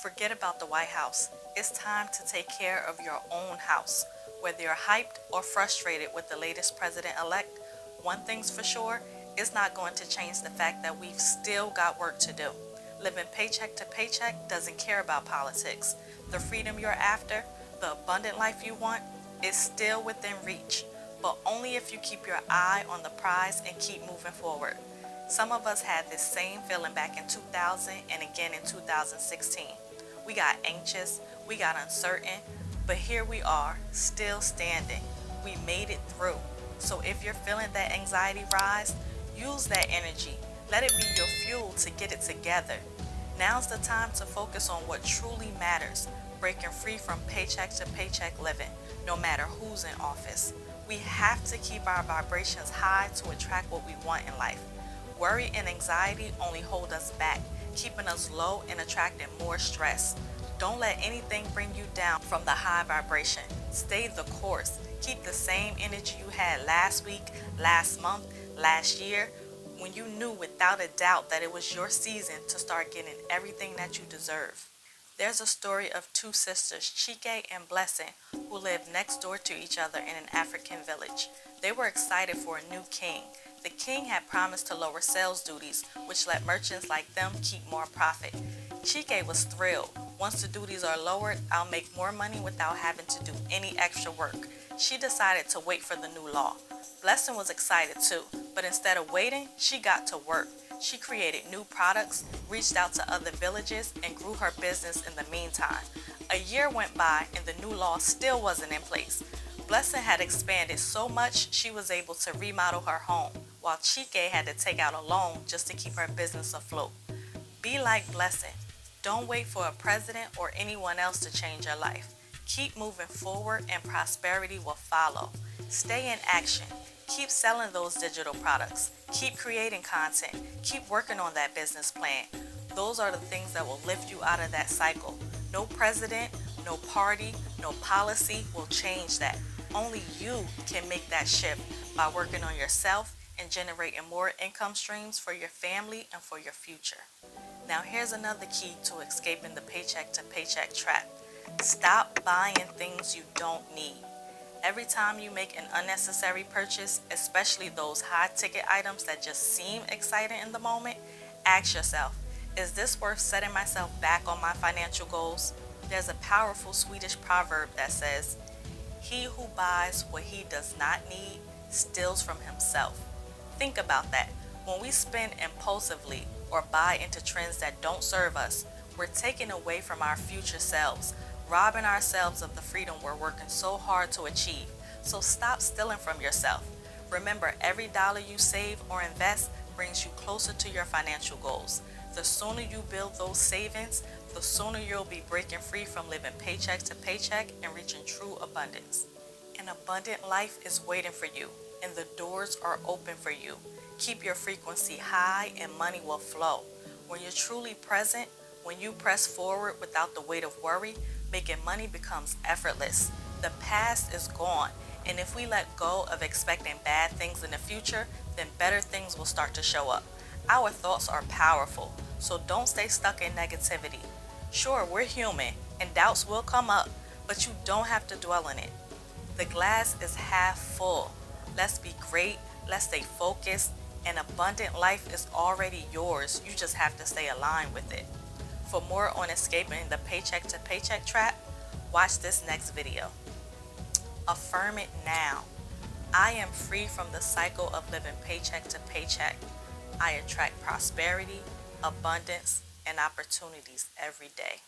Forget about the White House. It's time to take care of your own house. Whether you're hyped or frustrated with the latest president-elect, one thing's for sure, it's not going to change the fact that we've still got work to do. Living paycheck to paycheck doesn't care about politics. The freedom you're after, the abundant life you want, is still within reach, but only if you keep your eye on the prize and keep moving forward. Some of us had this same feeling back in 2000 and again in 2016. We got anxious, we got uncertain, but here we are, still standing. We made it through. So if you're feeling that anxiety rise, use that energy. Let it be your fuel to get it together. Now's the time to focus on what truly matters, breaking free from paycheck to paycheck living, no matter who's in office. We have to keep our vibrations high to attract what we want in life. Worry and anxiety only hold us back, keeping us low and attracting more stress. Don't let anything bring you down from the high vibration. Stay the course. Keep the same energy you had last week, last month, last year, when you knew without a doubt that it was your season to start getting everything that you deserve. There's a story of two sisters, Chike and Blessing, who lived next door to each other in an African village. They were excited for a new king. The king had promised to lower sales duties, which let merchants like them keep more profit. Chike was thrilled. Once the duties are lowered, I'll make more money without having to do any extra work. She decided to wait for the new law. Blessing was excited too, but instead of waiting, she got to work. She created new products, reached out to other villages, and grew her business in the meantime. A year went by and the new law still wasn't in place. Blessing had expanded so much she was able to remodel her home, while Chike had to take out a loan just to keep her business afloat. Be like Blessing. Don't wait for a president or anyone else to change your life. Keep moving forward and prosperity will follow. Stay in action. Keep selling those digital products. Keep creating content. Keep working on that business plan. Those are the things that will lift you out of that cycle. No president, no party, no policy will change that. Only you can make that shift by working on yourself and generating more income streams for your family and for your future. Now here's another key to escaping the paycheck to paycheck trap. Stop buying things you don't need. Every time you make an unnecessary purchase, especially those high ticket items that just seem exciting in the moment, ask yourself, is this worth setting myself back on my financial goals? There's a powerful Swedish proverb that says, "He who buys what he does not need steals from himself." Think about that. When we spend impulsively or buy into trends that don't serve us, we're taking away from our future selves, robbing ourselves of the freedom we're working so hard to achieve. So stop stealing from yourself. Remember, every dollar you save or invest brings you closer to your financial goals. The sooner you build those savings, the sooner you'll be breaking free from living paycheck to paycheck and reaching true abundance. An abundant life is waiting for you, and the doors are open for you. Keep your frequency high and money will flow. When you're truly present, when you press forward without the weight of worry, making money becomes effortless. The past is gone, and if we let go of expecting bad things in the future, then better things will start to show up. Our thoughts are powerful, so don't stay stuck in negativity. Sure, we're human, and doubts will come up, but you don't have to dwell in it. The glass is half full. Let's be great, let's stay focused. An abundant life is already yours. You just have to stay aligned with it. For more on escaping the paycheck to paycheck trap, watch this next video. Affirm it now. I am free from the cycle of living paycheck to paycheck. I attract prosperity, abundance, and opportunities every day.